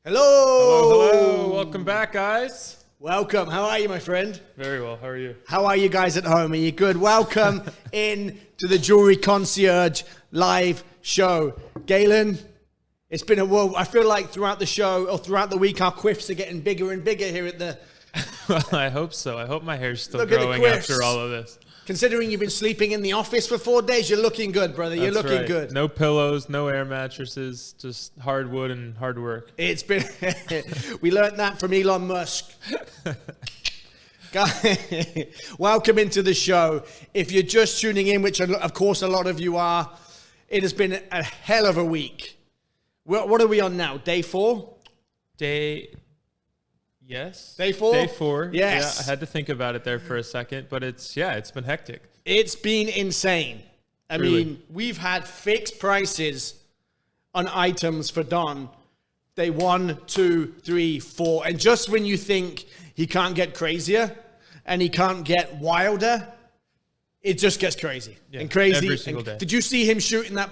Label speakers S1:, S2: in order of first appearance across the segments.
S1: Hello!
S2: Hello, hello. Welcome back, guys.
S1: Welcome. How are you, my friend?
S2: Very well. How are you?
S1: How are you guys at home? Are you good? Welcome in to the Jewelry Concierge live show. Galen, it's been a whirl. I feel like throughout the show or throughout the week, our quiffs are getting bigger and bigger here at the...
S2: Well, I hope so. I hope my hair's still
S1: Look at the
S2: growing
S1: quiffs.
S2: after all of this.
S1: Considering you've been sleeping in the office for 4 days, you're looking good, brother. You're
S2: That's
S1: looking
S2: right.
S1: good.
S2: No pillows, no air mattresses, just hardwood and hard work.
S1: It's been... we learned that from Elon Musk. Guys, welcome into the show. If you're just tuning in, which of course a lot of you are, it has been a hell of a week. What are we on now? Day 4?
S2: Yes.
S1: Day 4?
S2: Day 4.
S1: Yes.
S2: Yeah, I had to think about it there for a second, but it's been hectic.
S1: It's been insane. I
S2: Really?
S1: mean, we've had fixed prices on items for Don. Day 1, 2, 3, 4. And just when you think he can't get crazier and he can't get wilder, it just gets crazy.
S2: Yeah,
S1: and crazy.
S2: every single day.
S1: Did you see him shooting the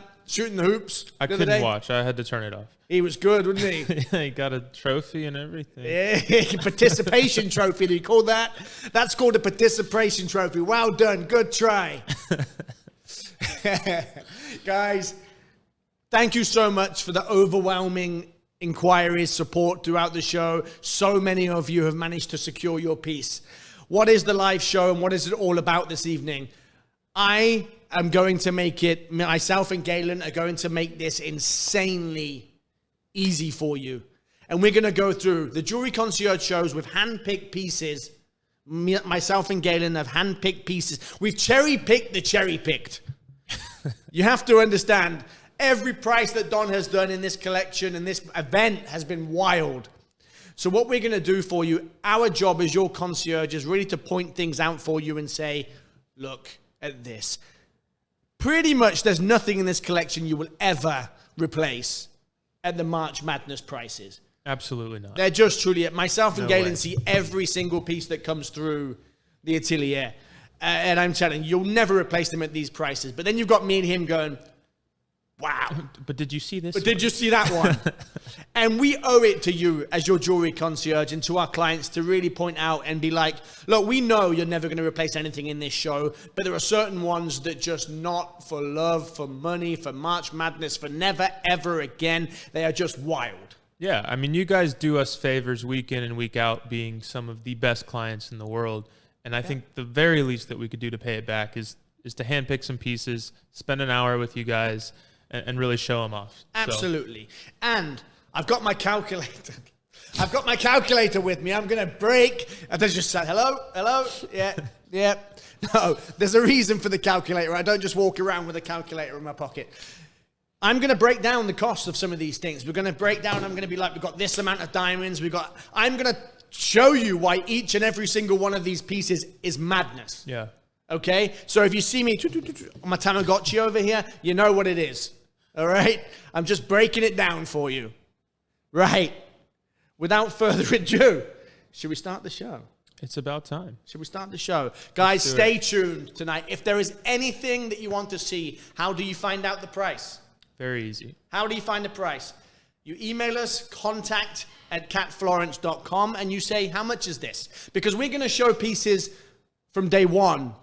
S1: hoops
S2: I
S1: the other
S2: couldn't
S1: day?
S2: watch. I had to turn it off.
S1: He was good, wasn't he?
S2: He got a trophy and everything.
S1: Yeah, participation trophy. Do you call that? That's called a participation trophy. Well done. Good try. Guys, thank you so much for the overwhelming inquiries, support throughout the show. So many of you have managed to secure your piece. What is the live show and what is it all about this evening? I am going to make it, myself and Galen are going to make this insanely easy for you. And we're going to go through the Jewelry Concierge shows with hand-picked pieces. Myself and Galen have hand-picked pieces. We've cherry-picked the cherry-picked. You have to understand, every price that Don has done in this collection and this event has been wild. So what we're going to do for you, our job as your concierge is really to point things out for you and say, look at this. Pretty much there's nothing in this collection you will ever replace at the March Madness prices.
S2: Absolutely not.
S1: They're just truly, myself and
S2: No
S1: Galen
S2: way.
S1: see every single piece that comes through the atelier. And I'm telling you, you'll never replace them at these prices. But then you've got me and him going, wow.
S2: But did you see this?
S1: But did you see that one? And we owe it to you as your jewelry concierge and to our clients to really point out and be like, look, we know you're never going to replace anything in this show, but there are certain ones that just not for love, for money, for March Madness, for never, ever again. They are just wild.
S2: Yeah, I mean, you guys do us favors week in and week out, being some of the best clients in the world. And I think the very least that we could do to pay it back is to handpick some pieces, spend an hour with you guys, and really show them off.
S1: Absolutely. And I've got my calculator. I've got my calculator with me. I'm going to break. And they just say, hello, hello. Yeah, yeah. No, there's a reason for the calculator. I don't just walk around with a calculator in my pocket. I'm going to break down the cost of some of these things. We're going to break down. I'm going to be like, we've got this amount of diamonds. I'm going to show you why each and every single one of these pieces is madness.
S2: Yeah.
S1: Okay? So if you see me on my Tamagotchi over here, you know what it is. All right? I'm just breaking it down for you. Right. Without further ado, should we start the show?
S2: It's about time.
S1: Should we start the show? Guys, stay tuned tonight. If there is anything that you want to see, how do you find out the price?
S2: Very easy.
S1: How do you find the price? You email us, contact@catflorence.com, and you say, how much is this? Because we're going to show pieces from day 1,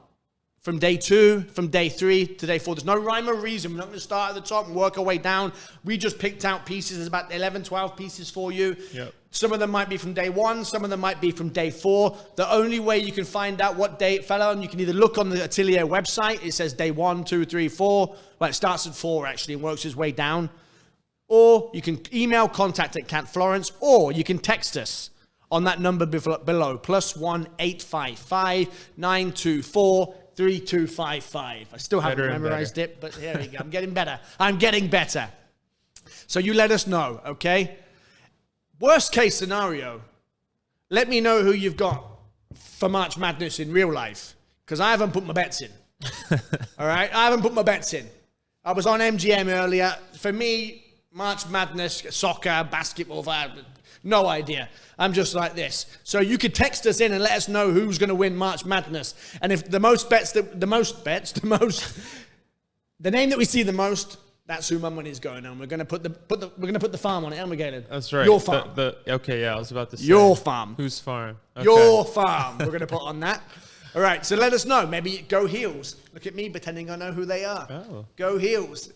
S1: from day 2, from day 3 to day 4. There's no rhyme or reason. We're not going to start at the top and work our way down. We just picked out pieces. There's about 11, 12 pieces for you.
S2: Yep.
S1: Some of them might be from day 1. Some of them might be from day 4. The only way you can find out what day it fell on, you can either look on the Atelier website. It says day 1, 2, 3, 4. Well, it starts at 4, actually, and works its way down. Or you can email contact@catflorence, or you can text us on that number below, +1 855 924 3255. I still haven't memorized it, but here we go. I'm getting better. I'm getting better. So you let us know, okay? Worst case scenario, let me know who you've got for March Madness in real life, because I haven't put my bets in. All right? I haven't put my bets in. I was on MGM earlier. For me, March Madness, soccer, basketball, no idea. I'm just like this. So you could text us in and let us know who's going to win March Madness. And if the name that we see the most, That's who my money's going on. We're gonna put the farm on it, aren't we, Galen?
S2: That's right.
S1: Your farm.
S2: Okay, yeah, I was about to say.
S1: Your farm.
S2: Whose farm? Okay.
S1: Your farm. We're gonna put on that. All right. So let us know. Maybe go Heels. Look at me pretending I know who they are.
S2: Oh.
S1: Go Heels.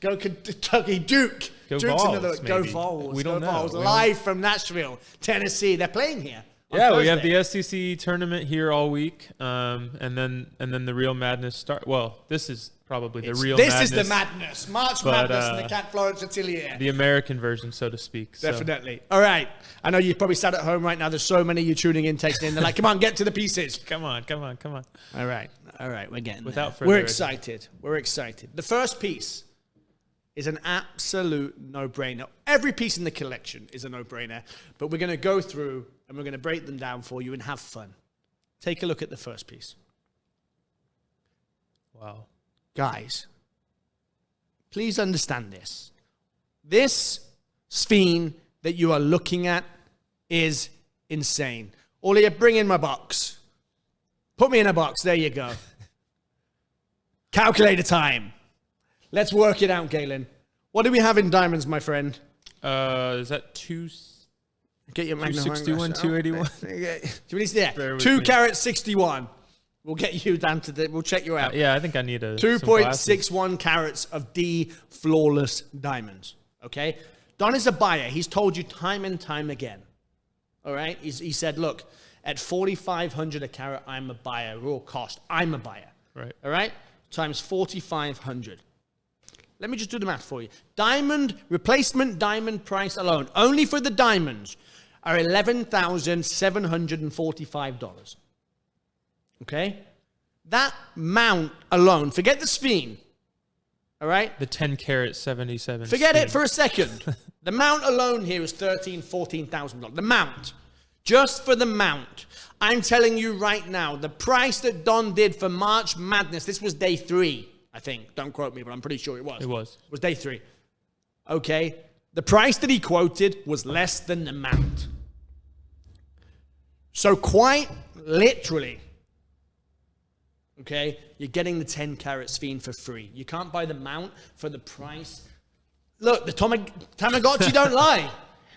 S1: Go Kentucky Duke.
S2: Go
S1: Duke's
S2: Vols,
S1: another. Go
S2: maybe.
S1: Vols.
S2: We don't
S1: go
S2: know.
S1: Vols.
S2: We
S1: Live from Nashville, Tennessee. They're playing here.
S2: Yeah, we have the SEC tournament here all week, and then the Real Madness start. Well, this is probably the Real
S1: This
S2: Madness.
S1: is the madness. March Madness and the Cat Florence Atelier.
S2: The American version, so to speak.
S1: Definitely. So. All right. I know you're probably sat at home right now. There's so many you tuning in, texting in. They're like, come on, get to the pieces.
S2: Come on.
S1: All right. We're getting
S2: Without
S1: there.
S2: further
S1: We're
S2: ado.
S1: excited. We're excited. The first piece is an absolute no-brainer. Every piece in the collection is a no-brainer, but we're going to go through and we're going to break them down for you and have fun. Take a look at the first piece.
S2: Wow.
S1: Guys, please understand this. This sphere that you are looking at is insane. Ollie, bring in my box. Put me in a box. There you go. Calculator time. Let's work it out, Galen. What do we have in diamonds, my friend?
S2: Is that two?
S1: Get your magnifying
S2: 261,
S1: glass out.
S2: 281?
S1: Yeah,
S2: Bear with
S1: 2
S2: me.
S1: carat 61. We'll get you down to we'll check you out.
S2: Yeah, I think I need some glasses.
S1: 2.61 carats of D flawless diamonds. Okay? Don is a buyer. He's told you time and time again. All right? He said, look, at 4,500 a carat, I'm a buyer. Raw cost, I'm a buyer.
S2: Right.
S1: All right? Times 4,500. Let me just do the math for you. Replacement diamond price alone, only for the diamonds, are $11,745. Okay? That mount alone, forget the sphere, all right?
S2: The 10 carat 77.
S1: Forget it for a second. The mount alone here is $13,000, $14,000. The mount. Just for the mount. I'm telling you right now, the price that Don did for March Madness, this was day 3, I think. Don't quote me, but I'm pretty sure it was.
S2: It was.
S1: It was day 3. Okay? The price that he quoted was less than the mount. So quite literally, okay, you're getting the 10 carat sphere for free. You can't buy the mount for the price. Look, the Tamagotchi don't lie.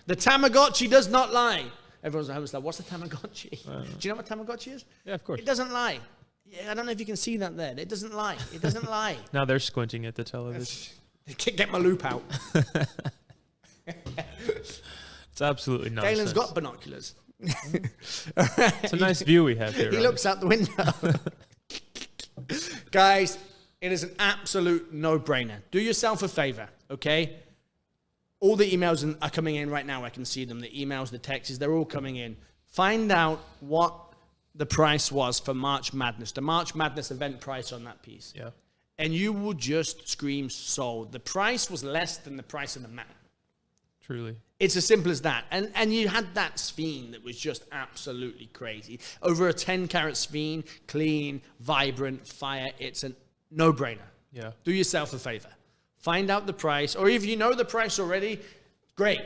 S1: The Tamagotchi does not lie. Everyone's at home like, what's a Tamagotchi? Do you know what Tamagotchi is?
S2: Yeah, of course.
S1: It doesn't lie. Yeah, I don't know if you can see that there. It doesn't lie. It doesn't lie.
S2: Now they're squinting at the television.
S1: Get my loop out.
S2: It's absolutely nonsense.
S1: Galen's got binoculars.
S2: It's a nice view we have here.
S1: He looks out the window. Guys, it is an absolute no-brainer. Do yourself a favor, okay? All the emails are coming in right now. I can see them. The emails, the texts, they're all coming in. Find out what the price was for March Madness, the March Madness event price on that piece.
S2: Yeah.
S1: And you will just scream sold. The price was less than the price of the mount.
S2: Truly.
S1: It's as simple as that. And you had that sphere that was just absolutely crazy. Over a 10 carat sphere, clean, vibrant, fire. It's a no-brainer.
S2: Yeah.
S1: Do yourself a favor. Find out the price. Or if you know the price already, great.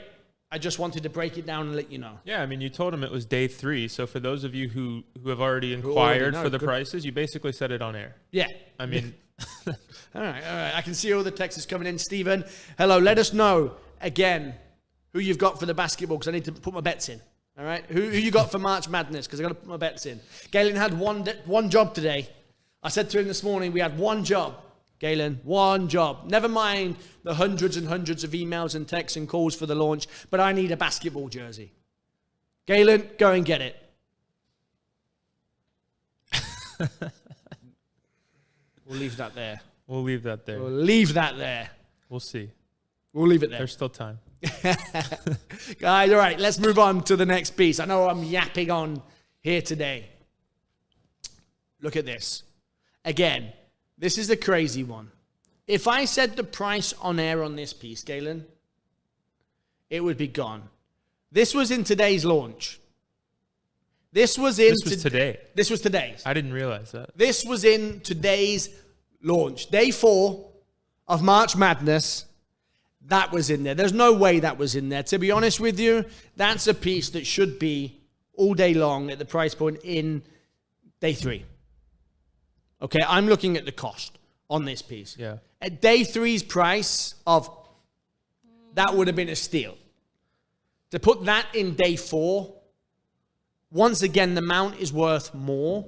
S1: I just wanted to break it down and let you know.
S2: Yeah, I mean, you told him it was day 3. So for those of you who have already inquired for the prices, you basically said it on air.
S1: Yeah.
S2: I mean...
S1: All right. I can see all the texts coming in. Stephen, hello. Let us know, again, who you've got for the basketball, because I need to put my bets in. All right? Who you got for March Madness, because I got to put my bets in. Galen had one job today. I said to him this morning, we had one job. Galen, one job. Never mind the hundreds and hundreds of emails and texts and calls for the launch, but I need a basketball jersey. Galen, go and get it. We'll leave that there.
S2: We'll leave that there.
S1: We'll leave that there.
S2: We'll see.
S1: We'll leave it there.
S2: There's still time.
S1: Guys, all right, let's move on to the next piece. I know I'm yapping on here today. Look at this. Again, this is a crazy one. If I said the price on air on this piece, Galen, it would be gone. This was in today's launch. This was
S2: today.
S1: This was today's.
S2: I didn't realize that.
S1: This was in today's launch. Day 4 of March Madness. That was in there. There's no way that was in there. To be honest with you, that's a piece that should be all day long at the price point in day 3. Okay, I'm looking at the cost on this piece.
S2: Yeah.
S1: At day three's price of, that would have been a steal. To put that in day four, once again, the mount is worth more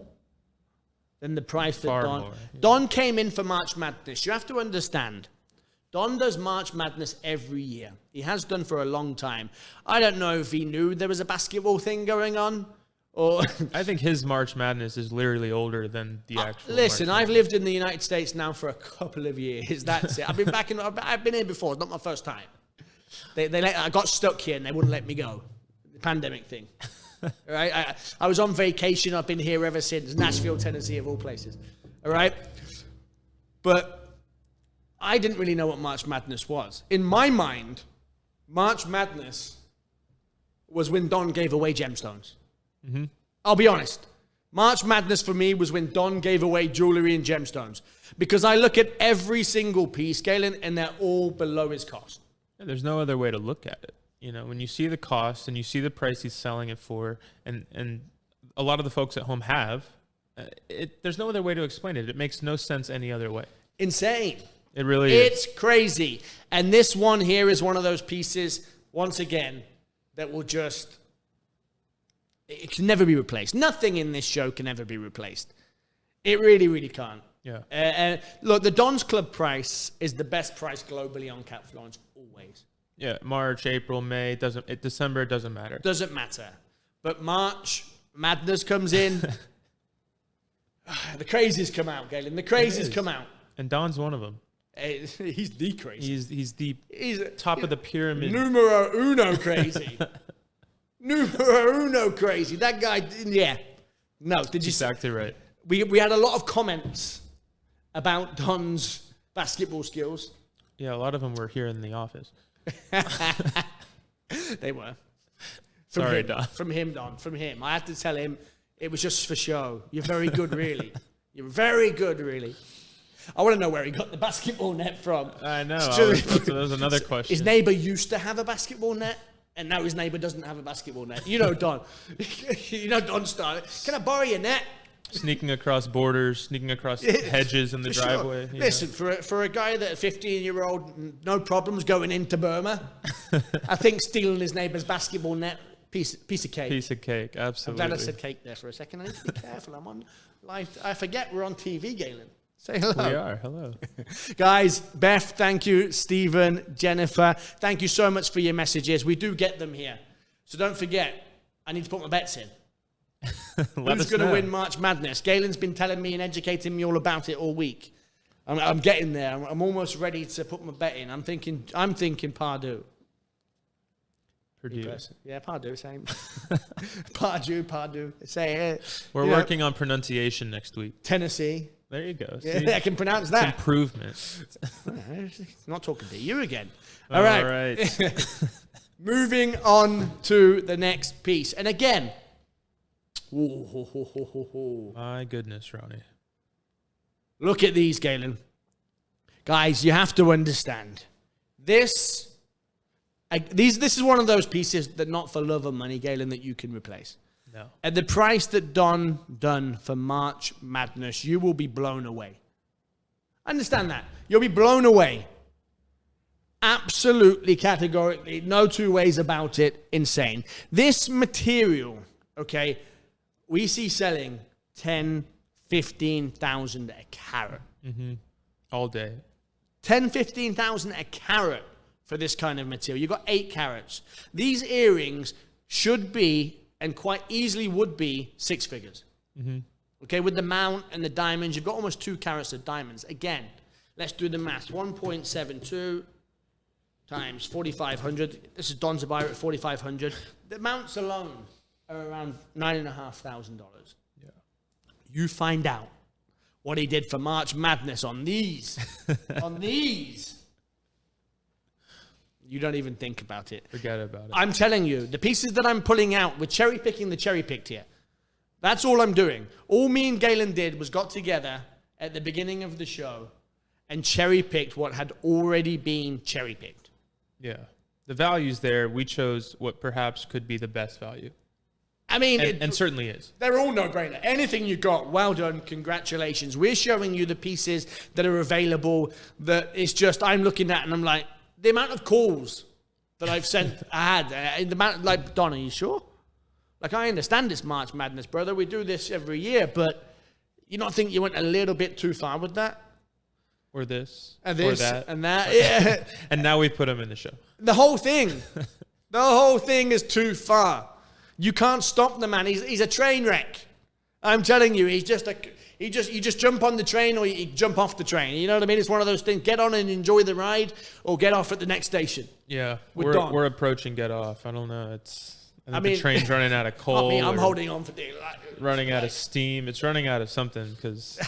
S1: than the price that
S2: Far
S1: Don...
S2: more, yeah.
S1: Don came in for March Madness. You have to understand, Don does March Madness every year. He has done for a long time. I don't know if he knew there was a basketball thing going on, or...
S2: I think his March Madness is literally older than the actual.
S1: Listen,
S2: March
S1: I've lived in the United States now for a couple of years. That's it. I've been here before. It's not my first time. I got stuck here and they wouldn't let me go. The pandemic thing. Right? I was on vacation. I've been here ever since. Nashville, Tennessee, of all places. All right? But I didn't really know what March Madness was. In my mind, March Madness was when Don gave away gemstones. Mm-hmm. I'll be honest. March Madness for me was when Don gave away jewelry and gemstones. Because I look at every single piece, Galen, and they're all below his cost.
S2: There's no other way to look at it. You know, when you see the cost and you see the price he's selling it for, and a lot of the folks at home have, there's no other way to explain it. It makes no sense any other way.
S1: Insane.
S2: It really is.
S1: It's crazy. And this one here is one of those pieces, once again, that will just... It can never be replaced. Nothing in this show can ever be replaced. It really, really can't.
S2: Yeah.
S1: Look, the Don's Club price is the best price globally on Cat Florence, always.
S2: Yeah, March, April, May, December, it doesn't matter.
S1: Doesn't matter. But March, Madness comes in. The crazies come out, Galen. The crazies come out.
S2: And Don's one of them.
S1: He's the crazy.
S2: He's the top of the pyramid.
S1: Numero uno crazy. Numero uno crazy. That guy, yeah. No, did you see?
S2: Exactly right.
S1: We had a lot of comments about Don's basketball skills.
S2: Yeah, a lot of them were here in the office.
S1: They were.
S2: Sorry, Don.
S1: From him, Don. From him. I had to tell him it was just for show. You're very good, really. You're very good, really. I want to know where he got the basketball net from.
S2: I know. That was another question.
S1: His neighbor used to have a basketball net, and now his neighbor doesn't have a basketball net. You know Don. You know Don started. Can I borrow your net?
S2: Sneaking across borders, sneaking across hedges in the driveway.
S1: Sure. Listen, for a guy that a 15-year-old, no problems going into Burma, I think stealing his neighbor's basketball net, piece of cake.
S2: Piece of cake, absolutely.
S1: I'm glad I said cake there for a second. I need to be careful. I'm on live. I forget we're on TV, Galen. Say hello.
S2: We are. Hello.
S1: Guys, Beth, thank you. Stephen, Jennifer, thank you so much for your messages. We do get them here. So don't forget, I need to put my bets in. Who's going to win March Madness? Galen's been telling me and educating me all about it all week. I'm getting there. I'm almost ready to put my bet in. I'm thinking Pardue.
S2: Purdue.
S1: Yeah, Pardue, same. Pardue. Say it.
S2: We're working on pronunciation next week.
S1: Tennessee.
S2: There you go.
S1: Yeah, I can pronounce that.
S2: It's improvement.
S1: I'm not talking to you again.
S2: All right.
S1: Moving on to the next piece. And again,
S2: my goodness, Ronnie.
S1: Look at these, Galen. Guys, you have to understand. This is one of those pieces that not for love or money, Galen, that you can replace.
S2: No.
S1: At the price that Don done for March Madness, you will be blown away. Understand that. You'll be blown away. Absolutely, categorically, no two ways about it. Insane. This material, okay, we see selling 10, 15,000 a carat.
S2: Mm-hmm. All day.
S1: 10, 15,000 a carat for this kind of material. You've got 8 carats. These earrings should be, and quite easily would be, 6 figures. Mm-hmm. Okay, with the mount and the diamonds, you've got almost 2 carats of diamonds. Again, let's do the math. 1.72 times 4,500. This is Don Zabira at 4,500. The mounts alone are around $9,500. Yeah. You find out what he did for March Madness on these. On these. You don't even think about it.
S2: Forget about it.
S1: I'm telling you, the pieces that I'm pulling out, we're cherry-picking the cherry-picked here. That's all I'm doing. All me and Galen did was got together at the beginning of the show and cherry-picked what had already been cherry-picked.
S2: Yeah. The value's there. We chose what perhaps could be the best value.
S1: I mean,
S2: and certainly is.
S1: They're all no-brainer. Anything you got, well done, congratulations. We're showing you the pieces that are available. That it's just I'm looking at and I'm like, the amount of calls that I've sent, I had, the amount like, Don, are you sure? Like, I understand this March Madness, brother. We do this every year, but you don't think you went a little bit too far with that?
S2: Or this,
S1: and
S2: or that,
S1: and that, yeah.
S2: And now we put them in the show.
S1: The whole thing is too far. You can't stop the man. He's a train wreck. I'm telling you, you just jump on the train or you jump off the train. You know what I mean? It's one of those things. Get on and enjoy the ride, or get off at the next station.
S2: Yeah, we're approaching get off. I don't know. I mean, the train's running out of coal.
S1: I'm holding on for dear life.
S2: Running out of steam. It's running out of something because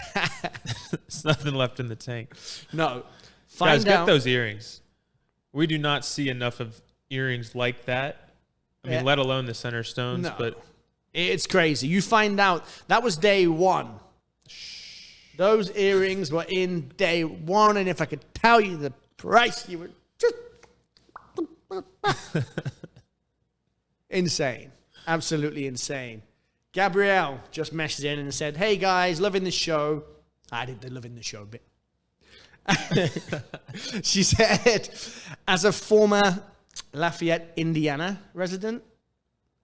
S2: there's nothing left in the tank.
S1: No.
S2: Guys, get those earrings. We do not see enough of earrings like that. I mean, let alone the center stones.
S1: No.
S2: But
S1: it's crazy. You find out that was day one. Those earrings were in day one, and if I could tell you the price, you would just insane. Absolutely insane. Gabrielle just messaged in and said, "Hey guys, loving the show." I did the loving the show bit. She said, as a former Lafayette, Indiana resident,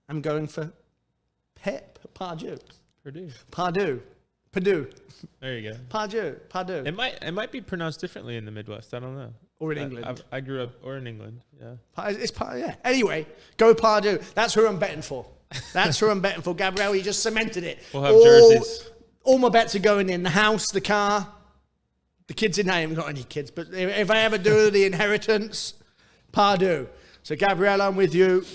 S1: I'm going for Purdue.
S2: There you go.
S1: Purdue.
S2: It might be pronounced differently in the Midwest. I don't know.
S1: Or in England.
S2: I grew up, or in England. Yeah.
S1: It's yeah. Anyway, go Purdue. That's who I'm betting for. Gabrielle, you just cemented it.
S2: We'll have jerseys.
S1: All my bets are going in the house, the car, the kids in. I haven't got any kids, but if I ever do the inheritance, Purdue. So Gabrielle, I'm with you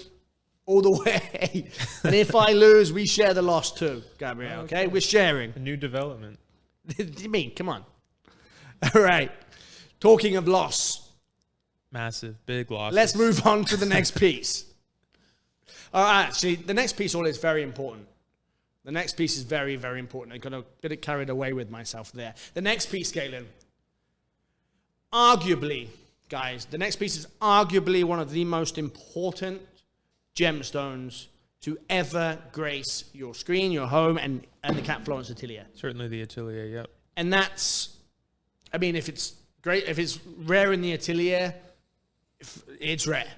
S1: all the way. And if I lose, we share the loss too, Gabrielle. Okay, we're sharing.
S2: A new development.
S1: You mean? Come on. All right. Talking of loss.
S2: Massive, big loss.
S1: Let's move on to the next piece. Actually, the next piece is very important. The next piece is very, very important. I'm going to get it carried away with myself there. The next piece, Galen, arguably, guys, the next piece is arguably one of the most important gemstones to ever grace your screen, your home, and the Cat Florence Atelier.
S2: Certainly the Atelier, yep.
S1: And that's, I mean, if it's great, if it's rare in the Atelier, it's rare,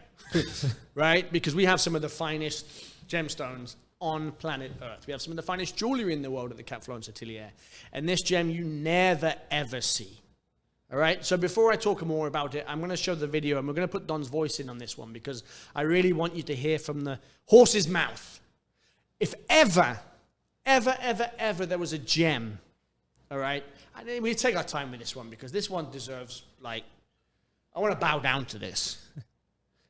S1: right? Because we have some of the finest gemstones on planet Earth. We have some of the finest jewelry in the world at the Cat Florence Atelier. And this gem you never, ever see. All right, so before I talk more about it, I'm going to show the video, and we're going to put Don's voice in on this one because I really want you to hear from the horse's mouth. If ever there was a gem, all right, we take our time with this one because this one deserves, I want to bow down to this.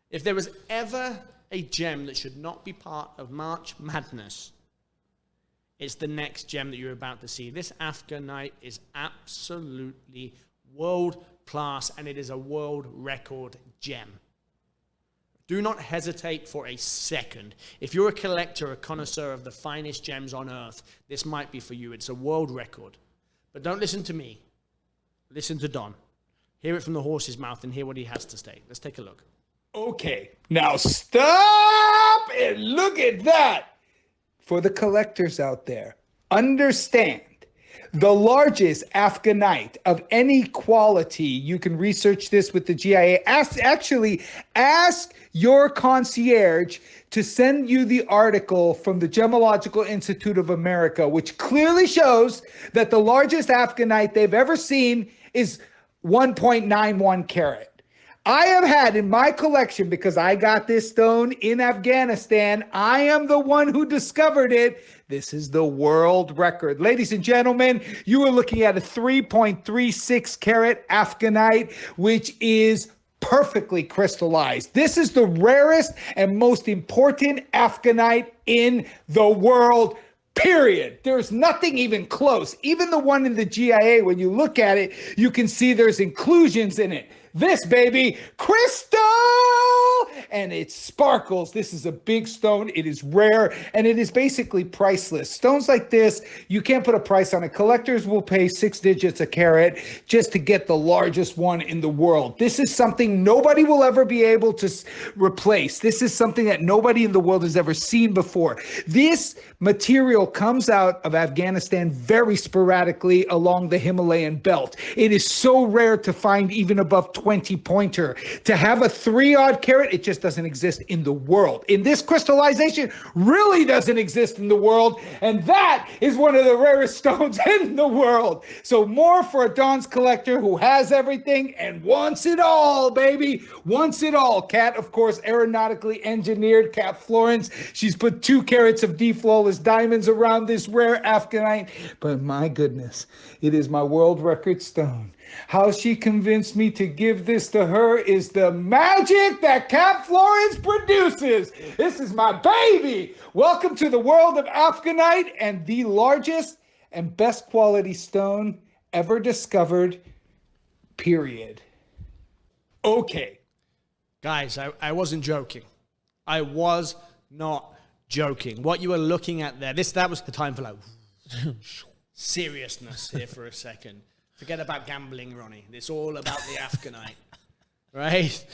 S1: If there was ever a gem that should not be part of March Madness, it's the next gem that you're about to see. This Afghanite is absolutely world class, and it is a world record gem. Do not hesitate for a second. If you're a collector, a connoisseur of the finest gems on earth, this might be for you. It's a world record. But don't listen to me. Listen to Don. Hear it from the horse's mouth and hear what he has to say. Let's take a look.
S3: Okay, now stop and look at that. For the collectors out there, understand. The largest Afghanite of any quality, you can research this with the GIA. Ask your concierge to send you the article from the Gemological Institute of America, which clearly shows that the largest Afghanite they've ever seen is 1.91 carat. I have had in my collection, because I got this stone in Afghanistan, I am the one who discovered it. This is the world record. Ladies and gentlemen, you are looking at a 3.36 carat Afghanite, which is perfectly crystallized. This is the rarest and most important Afghanite in the world, period. There's nothing even close. Even the one in the GIA, when you look at it, you can see there's inclusions in it. This baby, crystal and it sparkles. This is a big stone. It is rare, and it is basically priceless. Stones like this, you can't put a price on it. Collectors will pay 6 digits a carat just to get the largest one in the world. This is something nobody will ever be able to replace. This is something that nobody in the world has ever seen before. This material comes out of Afghanistan very sporadically along the Himalayan belt. It is so rare to find even above 20 pointer. To have a 3-odd carat, it just doesn't exist in the world. In this crystallization, really doesn't exist in the world, and that is one of the rarest stones in the world. So more for a Don's collector who has everything and wants it all, baby. Wants it all. Kat, of course, aeronautically engineered, Kat Florence. She's put 2 carats of D-flawless diamonds around this rare Afghanite. But my goodness, it is my world record stone. How she convinced me to give this to her is the magic that Kat Florence produces. This is my baby. Welcome to the world of Afghanite and the largest and best quality stone ever discovered, period. Okay.
S1: Guys, I wasn't joking. I was not joking. What you were looking at there, that was the time for like seriousness here for a second. Forget about gambling, Ronnie. It's all about the Afghanite, right?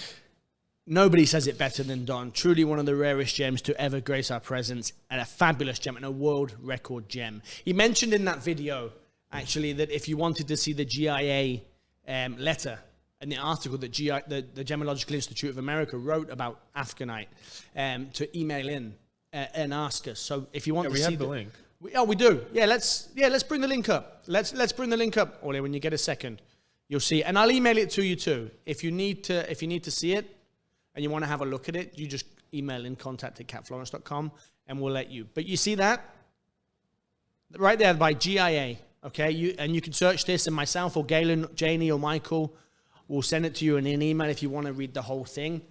S1: Nobody says it better than Don. Truly one of the rarest gems to ever grace our presence, and a fabulous gem and a world record gem. He mentioned in that video, actually, that if you wanted to see the GIA letter and the article that the Gemological Institute of America wrote about Afghanite, to email in and ask us. So if you want to see
S2: the link.
S1: We do. Yeah, let's bring the link up. Let's bring the link up, Ole, when you get a second. You'll see. And I'll email it to you too. If you need to see it and you want to have a look at it, you just email in contact@catflorence.com and we'll let you. But you see that? Right there by GIA. Okay? You can search this, and myself or Galen, Janie or Michael will send it to you in an email if you want to read the whole thing.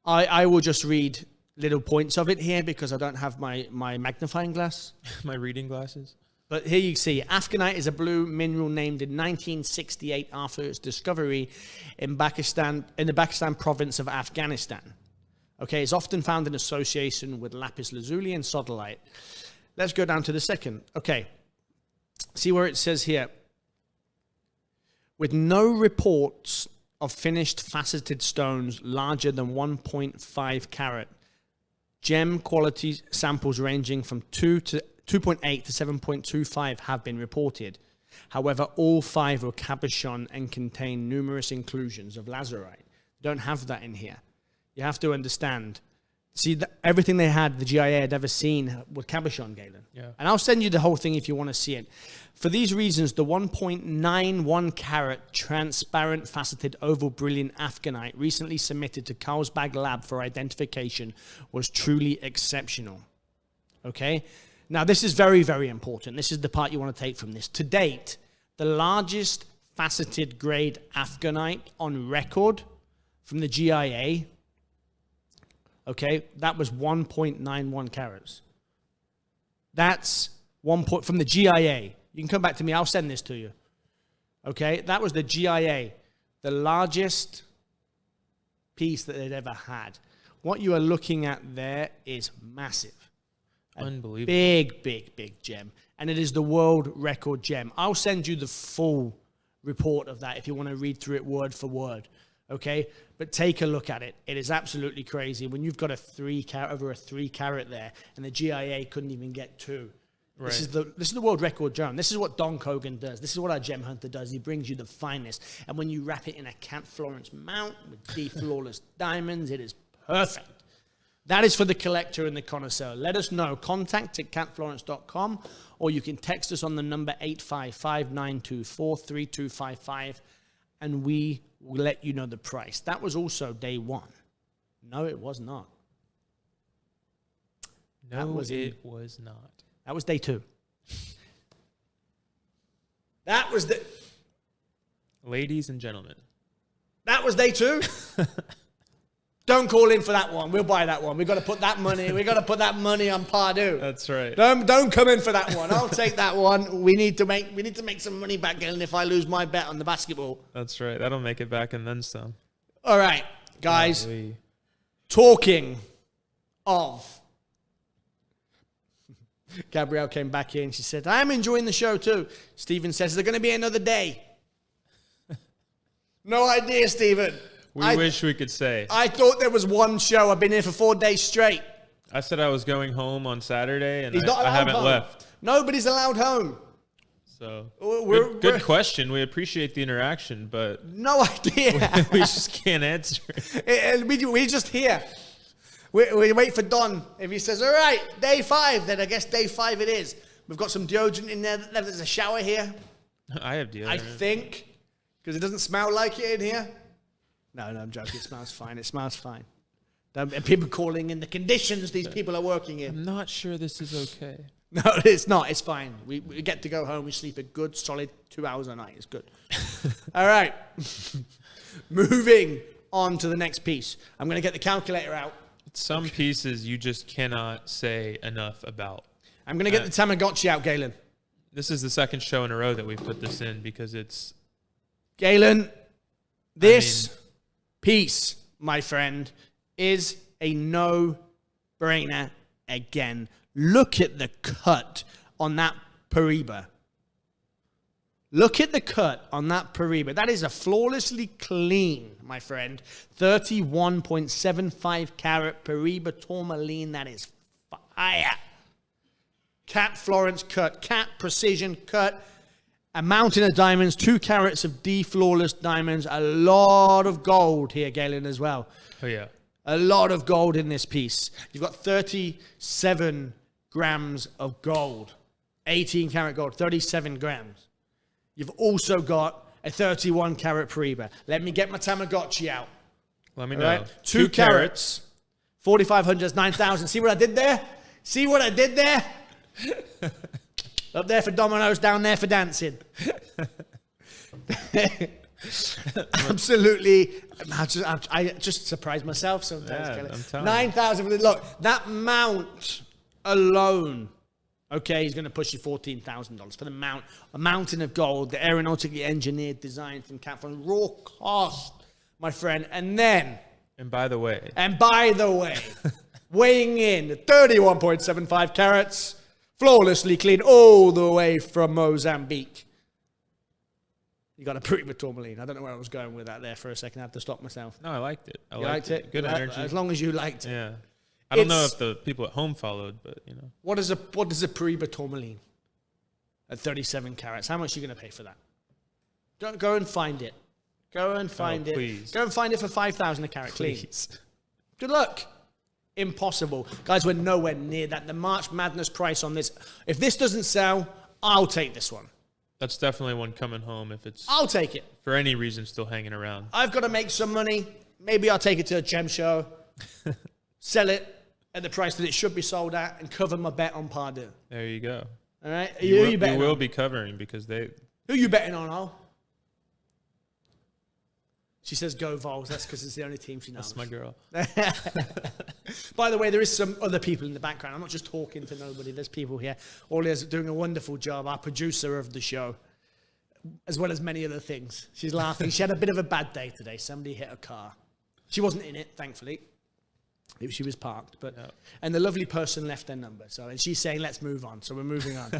S1: I will just read little points of it here because I don't have my magnifying glass.
S2: My reading glasses.
S1: But here you see, Afghanite is a blue mineral named in 1968 after its discovery in the Pakistan province of Afghanistan. Okay, it's often found in association with lapis lazuli and sodalite. Let's go down to the second. Okay, see where it says here, with no reports of finished faceted stones larger than 1.5 carat. Gem quality samples ranging from 2.8 to 7.25 have been reported. However, all 5 are cabochon and contain numerous inclusions of lazurite. Don't have that in here. You have to understand. See, everything they had, the GIA had ever seen, was cabochon, Galen.
S2: Yeah.
S1: And I'll send you the whole thing if you want to see it. For these reasons, the 1.91 carat transparent faceted oval brilliant Afghanite recently submitted to Carlsbad Lab for identification was truly exceptional. Okay? Now, this is very, very important. This is the part you want to take from this. To date, the largest faceted grade Afghanite on record from the GIA, okay, that was 1.91 carats. That's from the GIA. You can come back to me. I'll send this to you. Okay, that was the GIA, the largest piece that they'd ever had. What you are looking at there is massive.
S2: Unbelievable.
S1: Big, big, big gem. And it is the world record gem. I'll send you the full report of that if you want to read through it word for word. Okay? But take a look at it. It is absolutely crazy. When you've got over a 3 carat there, and the GIA couldn't even get 2. Right. This is the world record gem. This is what Don Kogan does. This is what our gem hunter does. He brings you the finest. And when you wrap it in a Kat Florence mount with flawless diamonds, it is perfect. That is for the collector and the connoisseur. Let us know. Contact@catflorence.com, or you can text us on the number 855-924-3255, and we will let you know the price. That was also day 1. No, it was not.
S2: No, it was not.
S1: That was day 2.
S2: Ladies and gentlemen.
S1: That was day 2. Don't call in for that one. We'll buy that one. We got to put that money on Pardue.
S2: That's right.
S1: Don't come in for that one. I'll take that one. We need to make some money back, Galen, if I lose my bet on the basketball.
S2: That's right. That'll make it back and then some.
S1: All right, guys. Talking of, Gabrielle came back in. She said, I'm enjoying the show too. Stephen says, is there going to be another day? No idea, Stephen.
S2: We wish we could say.
S1: I thought there was one show. I've been here for 4 days straight.
S2: I said I was going home on Saturday, and
S1: I
S2: haven't
S1: home.
S2: left.
S1: Nobody's allowed home.
S2: So,
S1: good
S2: question. We appreciate the interaction, but
S1: no idea.
S2: we just can't answer.
S1: We're just here. We wait for Don. If he says, all right, day 5, then I guess day 5 it is. We've got some deodorant in there. There's a shower here.
S2: I have deodorant.
S1: I think, because it doesn't smell like it in here. No, I'm joking. It smells fine. It smells fine. And people calling in the conditions these people are working in.
S2: I'm not sure this is okay.
S1: No, it's not. It's fine. We get to go home. We sleep a good, solid 2 hours a night. It's good. All right. Moving on to the next piece. I'm going to get the calculator out.
S2: Some pieces you just cannot say enough about.
S1: I'm going to get the Tamagotchi out, Galen.
S2: This is the second show in a row that we've put this in because it's...
S1: Galen, this piece, my friend, is a no-brainer again. Look at the cut on that Pariba. Look at the cut on that Pariba. That is a flawlessly clean, my friend, 31.75 carat Pariba tourmaline. That is fire. Cat Florence cut, cat precision cut, a mountain of diamonds, 2 carats of D flawless diamonds, a lot of gold here, Galen, as well.
S2: Oh, yeah.
S1: A lot of gold in this piece. You've got 37 grams of gold, 18 karat gold, 37 grams. You've also got a 31 carat Pariba. Let me get my Tamagotchi out.
S2: Let me know.
S1: Right? 2 carats, 4,500 is 9,000. See what I did there? See what I did there? Up there for dominoes, down there for dancing. Absolutely. I just surprise myself sometimes.
S2: Yeah, I'm telling
S1: 9,000. Look, that mount alone, okay, is going to push you $14,000 for the mount. A mountain of gold, the aeronautically engineered design from Cat from raw cost, my friend. And then...
S2: And by the way,
S1: weighing in 31.75 carats, flawlessly clean all the way from Mozambique. You got a pretty tourmaline. I don't know where I was going with that there for a second. I have to stop myself.
S2: no, I liked it. I
S1: You liked it?
S2: Good energy.
S1: As long as you liked it.
S2: Yeah. I don't know
S1: It's-
S2: if the people at home followed, but, you know.
S1: What is a Pariba tourmaline at 37 carats? How much are you going to pay for that? Don't go and find it. Go and find it.
S2: Please.
S1: Go and find it for 5,000 a carat clean.
S2: Please.
S1: Good luck. Impossible. Guys, we're nowhere near that. The March Madness price on this, if this doesn't sell, I'll take this one.
S2: That's definitely one coming home if it's,
S1: I'll take it.
S2: for any reason, still hanging around.
S1: I've got to make some money. Maybe I'll take it to a gem show, sell it at the price that it should be sold at, and cover my bet on Pardue.
S2: There you go.
S1: All right?
S2: You will be covering because they...
S1: Who are you betting on, Al? She says go Vols. That's because it's the only team she knows.
S2: That's my girl.
S1: By the way, there is some other people in the background. I'm not just talking to nobody. There's people here. Orlia's doing a wonderful job, our producer of the show, as well as many other things. She's laughing. She had a bit of a bad day today. Somebody hit a car. She wasn't in it, thankfully. She was parked. And the lovely person left their number. And she's saying, let's move on. So we're moving on.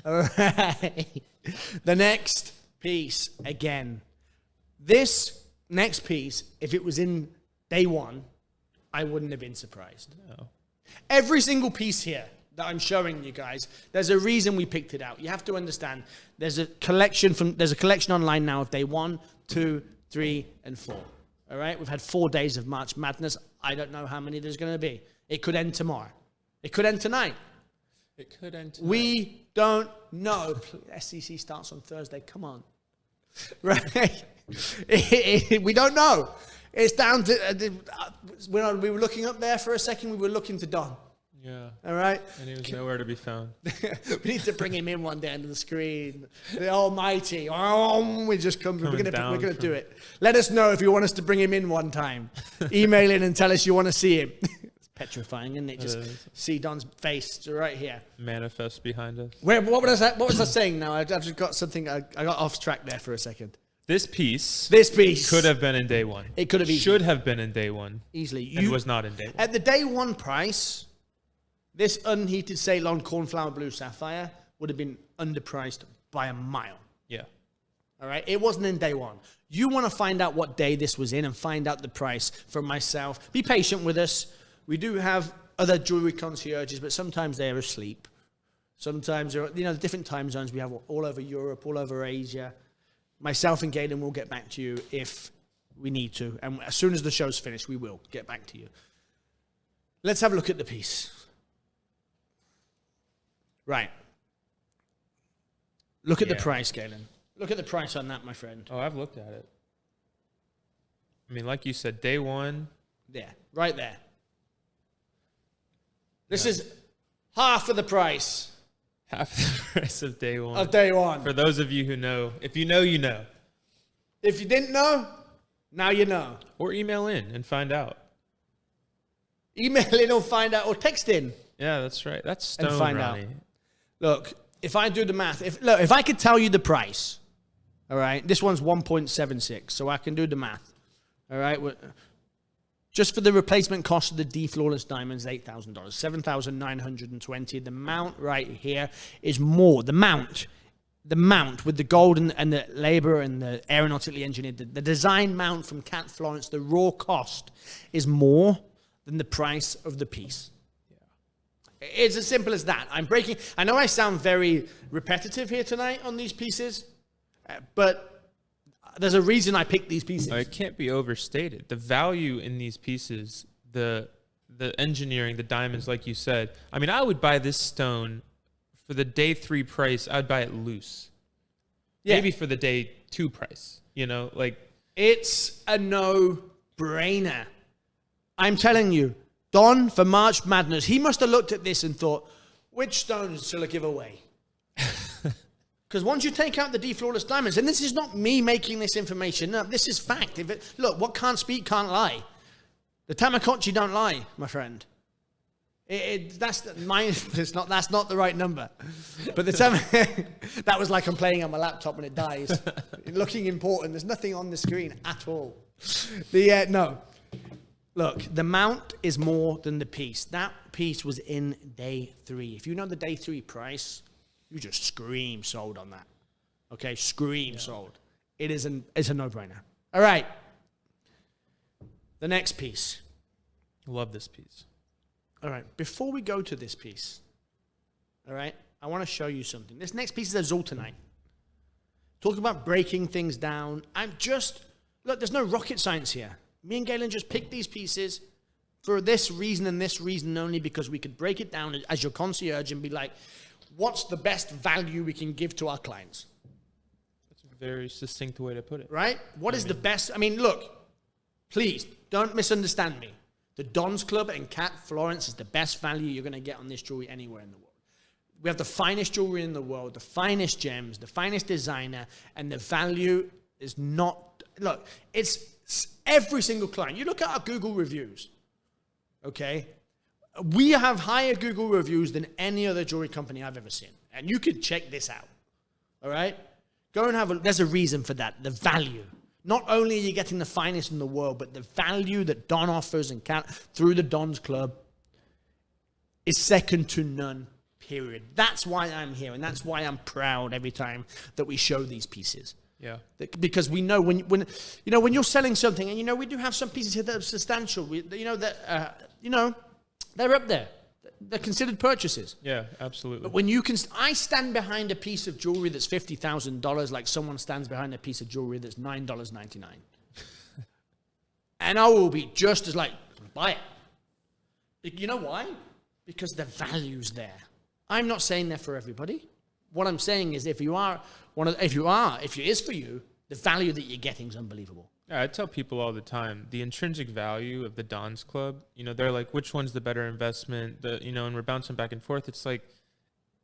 S1: All right. The next piece, again. This next piece, if it was in day one, I wouldn't have been surprised.
S2: No.
S1: Every single piece here that I'm showing you guys, there's a reason we picked it out. You have to understand. There's a collection online now of day 1, 2, 3, and 4. All right, we've had 4 days of March Madness. I don't know how many there's going to be. It could end tomorrow. It could end tonight.
S2: It could end tonight.
S1: We don't know. SEC starts on Thursday. Come on. Right? We don't know. It's down to... we were looking up there for a second. We were looking to Don.
S2: Yeah.
S1: All right?
S2: And he was nowhere to be found.
S1: We need to bring him in one day under the screen. The almighty. We just come. We're going to do it. Let us know if you want us to bring him in one time. Email in and tell us you want to see him. It's petrifying, isn't it? Just see Don's face right here.
S2: Manifest behind us.
S1: What was I saying now? I've just got something. I got off track there for a second.
S2: This piece
S1: This
S2: could have been in day one.
S1: It could have
S2: should have been in day one.
S1: easily.
S2: And was not in day one.
S1: At the day one price, this unheated Ceylon cornflower blue sapphire would have been underpriced by a mile.
S2: Yeah.
S1: All right, it wasn't in day one. You want to find out what day this was in and find out the price from myself. Be patient with us. We do have other jewelry concierges, but sometimes they're asleep. Sometimes, the different time zones we have all over Europe, all over Asia. Myself and Galen will get back to you if we need to. And as soon as the show's finished, we will get back to you. Let's have a look at the piece. Right. Look at the price, Galen. Look at the price on that, my friend.
S2: Oh, I've looked at it. I mean, like you said, day one.
S1: There, right there. This is half of the price.
S2: Half the price of day one.
S1: Of day one.
S2: For those of you who know. If you know, you know.
S1: If you didn't know, now you know.
S2: Or email in and find out.
S1: Email in or find out, or text in.
S2: Yeah, that's right. That's stone,
S1: And find
S2: Ronnie.
S1: out. Look, if I do the math, if I could tell you the price, all right, this one's 1.76, so I can do the math, all right? Just for the replacement cost of the D Flawless Diamonds, $8,000, $7,920. The mount right here is more. The mount with the gold and the labor and the aeronautically engineered, the design mount from Cat Florence, the raw cost is more than the price of the piece. It's as simple as that. I know I sound very repetitive here tonight on these pieces, but there's a reason I picked these pieces.
S2: It can't be overstated. The value in these pieces, the engineering, the diamonds, like you said. I mean, I would buy this stone for the day 3 price. I'd buy it loose. Yeah. Maybe for the day 2 price.
S1: It's a no-brainer. I'm telling you. Don, for March Madness, he must have looked at this and thought, which stones shall I give away? Because once you take out the D Flawless Diamonds, and this is not me making this information up, this is fact. Look, what can't speak can't lie. The Tamagotchi don't lie, my friend. That's not the right number. But that was like I'm playing on my laptop when it dies. Looking important. There's nothing on the screen at all. No. Look, the mount is more than the piece. That piece was in day 3. If you know the day 3 price, you just scream sold on that. Okay, sold. It's a no-brainer. All right. The next piece.
S2: Love this piece.
S1: All right, before we go to this piece, all right, I want to show you something. This next piece is a Zoltanite. Talk about breaking things down. Look, there's no rocket science here. Me and Galen just picked these pieces for this reason and this reason only, because we could break it down as your concierge and be like, what's the best value we can give to our clients?
S2: That's a very succinct way to put it.
S1: Right? What is the best? I mean, look, please don't misunderstand me. The Don's Club and Cat Florence is the best value you're going to get on this jewelry anywhere in the world. We have the finest jewelry in the world, the finest gems, the finest designer, and the value is not... Look, it's every single client. You look at our Google reviews, okay? We have higher Google reviews than any other jewelry company I've ever seen. And you can check this out, all right? Go and there's a reason for that, the value. Not only are you getting the finest in the world, but the value that Don offers and Cat through the Don's Club is second to none, period. That's why I'm here, and that's why I'm proud every time that we show these pieces.
S2: Yeah.
S1: Because we know when you're selling something, and we do have some pieces here that are substantial. They're up there. They're considered purchases.
S2: Yeah, absolutely.
S1: But when I stand behind a piece of jewelry that's $50,000, like someone stands behind a piece of jewelry that's $9.99, and I will be just as like, buy it. You know why? Because the value's there. I'm not saying they're for everybody. What I'm saying is, if it is for you, the value that you're getting is unbelievable.
S2: Yeah, I tell people all the time, the intrinsic value of the Don's Club, they're like, which one's the better investment? And we're bouncing back and forth. It's like,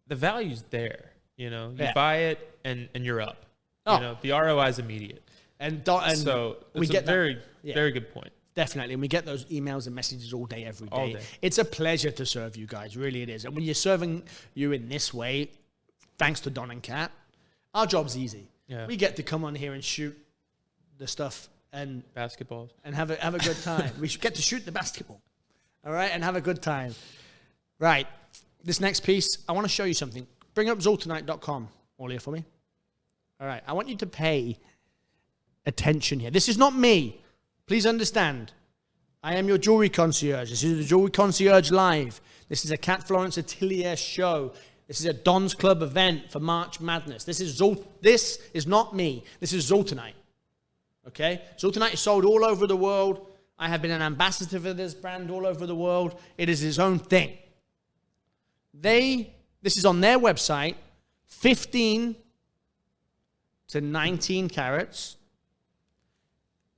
S2: the value's there, You buy it and you're up. The ROI is immediate.
S1: And
S2: so it's a very good point.
S1: Definitely. And we get those emails and messages all day, every day.
S2: All day.
S1: It's a pleasure to serve you guys. Really it is. And when you're serving you in this way, thanks to Don and Kat, our job's easy.
S2: Yeah.
S1: We get to come on here and shoot the stuff and
S2: Basketballs.
S1: and have a good time. We should get to shoot the basketball. All right, and have a good time. Right. This next piece, I want to show you something. Bring up zoltanite.com, Aulia, for me. All right. I want you to pay attention here. This is not me. Please understand. I am your jewelry concierge. This is the Jewelry Concierge Live. This is a Cat Florence Atelier show. This is a Don's Club event for March Madness. This is not me. This is Zoltanite. Okay? Zoltanite is sold all over the world. I have been an ambassador for this brand all over the world. It is its own thing. This is on their website, 15 to 19 carats.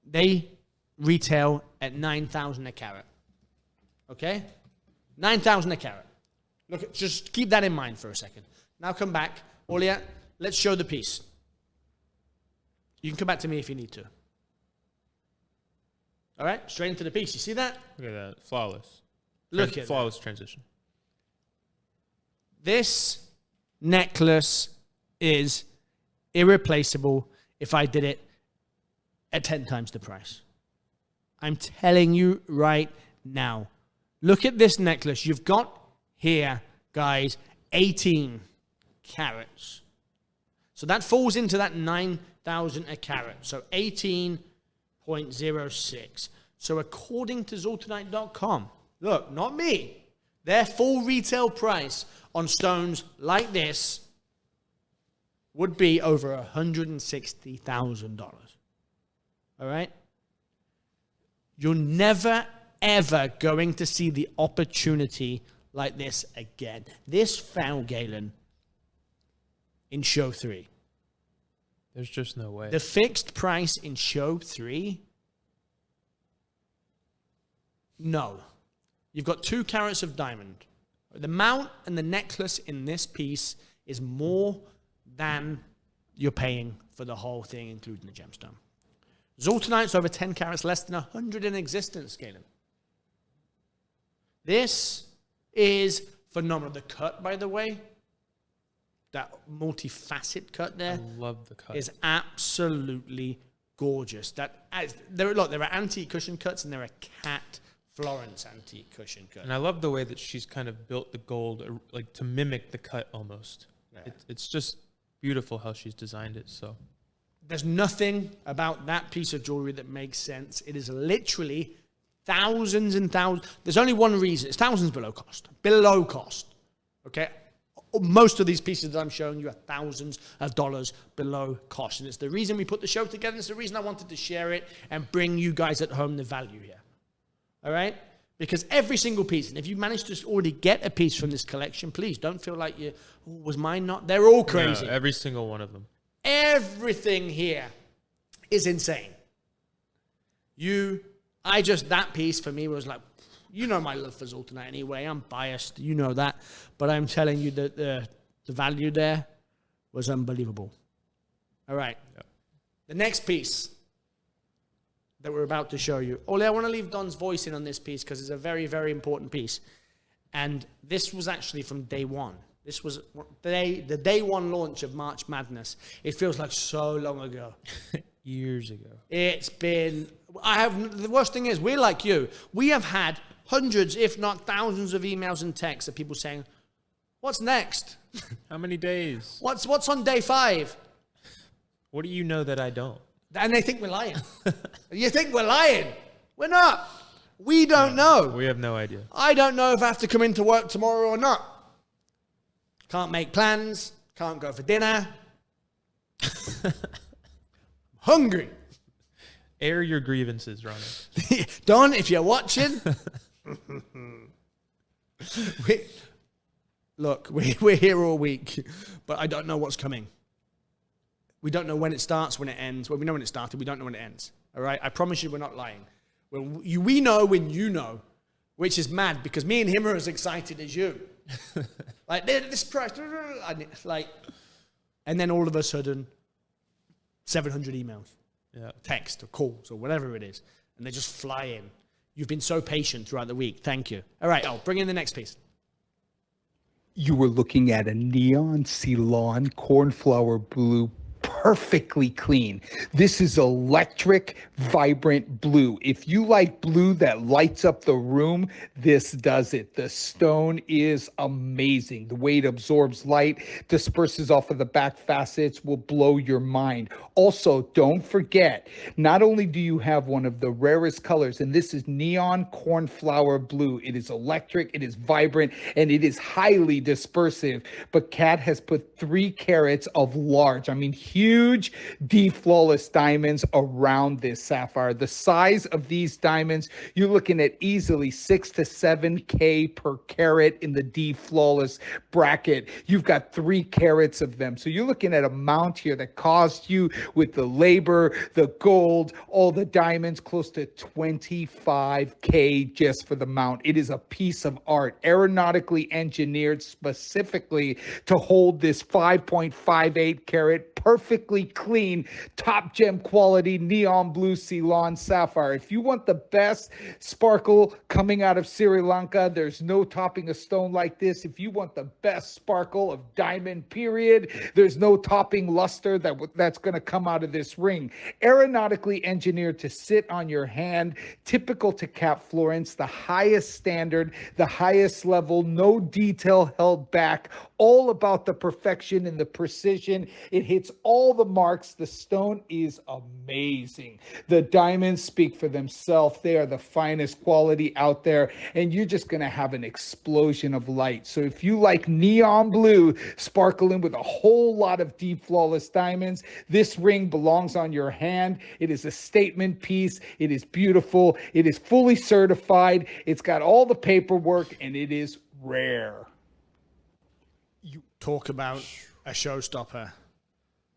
S1: They retail at 9,000 a carat. Okay? 9,000 a carat. Look, just keep that in mind for a second. Now come back. Aulia, let's show the piece. You can come back to me if you need to. All right? Straight into the piece. You see that?
S2: Look at that. Flawless.
S1: Look at
S2: flawless transition.
S1: This necklace is irreplaceable if I did it at 10 times the price. I'm telling you right now. Look at this necklace. You've got here, guys, 18 carats. So that falls into that 9,000 a carat. So 18.06. So according to Zoltanite.com, look, not me, their full retail price on stones like this would be over $160,000. All right? You're never, ever going to see the opportunity like this again. This found Galen in show 3.
S2: There's just no way.
S1: The fixed price in show 3? No. You've got 2 carats of diamond. The mount and the necklace in this piece is more than you're paying for the whole thing, including the gemstone. Zoltanite's over 10 carats, less than 100 in existence, Galen. This is phenomenal. The cut, by the way, that multifaceted cut there,
S2: I love the cut.
S1: Is absolutely gorgeous. There are antique cushion cuts and there are Cat Florence antique cushion cuts.
S2: And I love the way that she's kind of built the gold like to mimic the cut almost. Yeah. It's just beautiful how she's designed it. So
S1: there's nothing about that piece of jewelry that makes sense. It is literally thousands and thousands. There's only one reason. It's thousands below cost. Below cost. Okay? Most of these pieces that I'm showing you are thousands of dollars below cost. And it's the reason we put the show together. It's the reason I wanted to share it and bring you guys at home the value here. All right? Because every single piece, and if you manage to already get a piece from this collection, please don't feel like was mine not? They're all crazy.
S2: Yeah, every single one of them.
S1: Everything here is insane. That piece for me was like, you know my love for Zoltanite anyway. I'm biased. You know that. But I'm telling you that the value there was unbelievable. All right. Yep. The next piece that we're about to show you. Ole, I want to leave Don's voice in on this piece because it's a very, very important piece. And this was actually from day one. This was the day one launch of March Madness. It feels like so long ago.
S2: Years ago.
S1: It's been... the worst thing is, we're like you. We have had hundreds, if not thousands of emails and texts of people saying, what's next?
S2: How many days?
S1: What's on day 5?
S2: What do you know that I don't?
S1: And they think we're lying. You think we're lying? We're not. We don't know.
S2: We have no idea.
S1: I don't know if I have to come into work tomorrow or not. Can't make plans. Can't go for dinner. Hungry.
S2: Air your grievances, Ronnie.
S1: Don, if you're watching, we're here all week, but I don't know what's coming. We don't know when it starts, when it ends. Well, we know when it started. We don't know when it ends. All right? I promise you we're not lying. We know when you know, which is mad because me and him are as excited as you. Like, this price. And then all of a sudden, 700 emails, text or calls or whatever it is. And they just fly in. You've been so patient throughout the week. Thank you. All right, I'll bring in the next piece.
S3: You were looking at a neon Ceylon cornflower blue perfectly clean. This is electric, vibrant blue. If you like blue that lights up the room, this does it. The stone is amazing. The way it absorbs light, disperses off of the back facets, will blow your mind. Also, don't forget, not only do you have one of the rarest colors, and this is neon cornflower blue. It is electric, it is vibrant, and it is highly dispersive. But Kat has put 3 carats of large, I mean huge, flawless diamonds around this sapphire. The size of these diamonds, you're looking at easily 6 to 7K per carat in the flawless bracket. You've got 3 carats of them. So you're looking at a mount here that cost you, with the labor, the gold, all the diamonds, close to 25K just for the mount. It is a piece of art, aeronautically engineered specifically to hold this 5.58 carat, perfectly clean, top gem quality neon blue Ceylon sapphire. If you want the best sparkle coming out of Sri Lanka, there's no topping a stone like this. If you want the best sparkle of diamond, period, there's no topping luster that's going to come out of this ring. Aeronautically engineered to sit on your hand, typical to Kat Florence, the highest standard, the highest level, no detail held back, all about the perfection and the precision. It hits all the marks. The stone is amazing. The diamonds speak for themselves. They are the finest quality out there, and you're just going to have an explosion of light. So if you like neon blue sparkling with a whole lot of flawless diamonds, this ring belongs on your hand. It is a statement piece. It is beautiful. It is fully certified. It's got all the paperwork, and it is rare.
S1: You talk about a showstopper.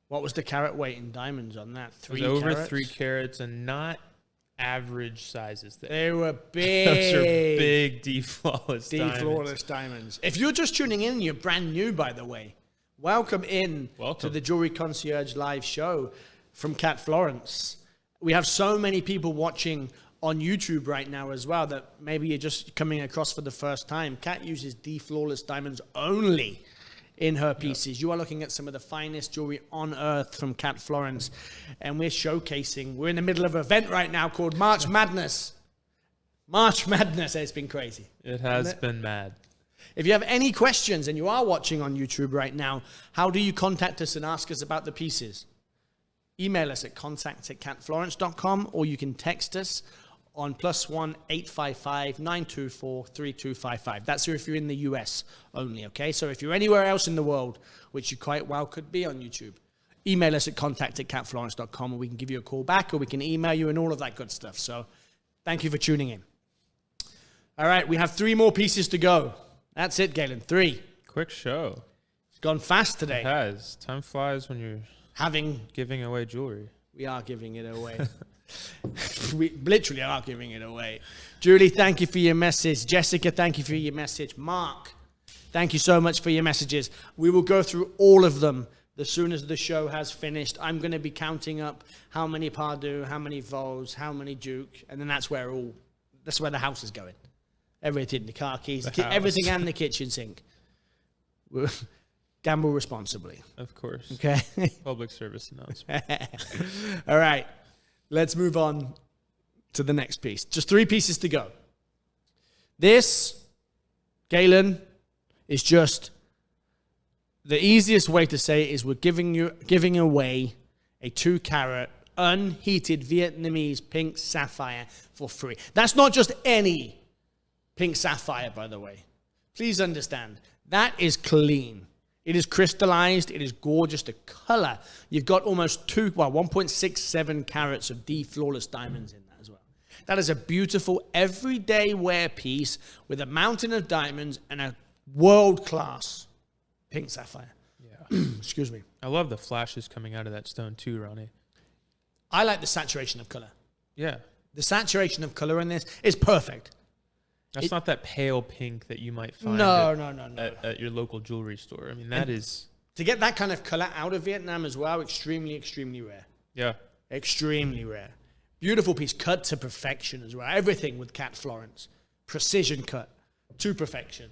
S1: What was the carat weight in diamonds on that? 3
S2: over
S1: carats?
S2: 3 carats, and not average sizes.
S1: They were big.
S2: Those are big, flawless
S1: diamonds. If you're just tuning in, you're brand new, by the way. Welcome to the Jewelry Concierge live show from Kat Florence. We have so many people watching on YouTube right now as well that maybe you're just coming across for the first time. Kat uses flawless diamonds only in her pieces. Yep. You are looking at some of the finest jewelry on earth from Kat Florence, and we're showcasing. We're in the middle of an event right now called March Madness. March Madness. It's been crazy.
S2: It has been mad.
S1: If you have any questions and you are watching on YouTube right now, how do you contact us and ask us about the pieces? Email us at contact@catflorence.com, or you can text us on +1 855 924 3255. That's if you're in the US only, okay? So if you're anywhere else in the world, which you quite well could be on YouTube, email us at contact@catflorence.com, and we can give you a call back, or we can email you and all of that good stuff. So thank you for tuning in. All right, we have 3 more pieces to go. That's it, Galen. 3.
S2: Quick show.
S1: It's gone fast today.
S2: It has. Time flies when you're giving away jewelry.
S1: We are giving it away. We literally are giving it away. Julie, thank you for your message. Jessica, thank you for your message. Mark, thank you so much for your messages. We will go through all of them as soon as the show has finished. I'm going to be counting up how many Pardue, how many Vols, how many Duke, and then that's where the house is going. Everything, the car keys, everything, and the kitchen sink. Gamble responsibly.
S2: Of course.
S1: Okay.
S2: Public service announcement.
S1: All right. Let's move on to the next piece. Just 3 pieces to go. This, Galen, is just the easiest way to say it is we're giving away a 2 carat unheated Vietnamese pink sapphire for free. That's not just any pink sapphire, by the way. Please understand, that is clean. It is crystallized. It is gorgeous. The color, you've got almost 1.67 carats of flawless diamonds in that as well. That is a beautiful everyday wear piece with a mountain of diamonds and a world-class pink sapphire. Yeah. Excuse me.
S2: I love the flashes coming out of that stone too, Ronnie.
S1: I like the saturation of color.
S2: Yeah.
S1: The saturation of color in this is perfect.
S2: That's not that pale pink that you might find at your local jewelry store. I mean, that is...
S1: To get that kind of color out of Vietnam as well, extremely, extremely rare.
S2: Yeah.
S1: Extremely rare. Beautiful piece, cut to perfection as well. Everything with Kat Florence. Precision cut to perfection.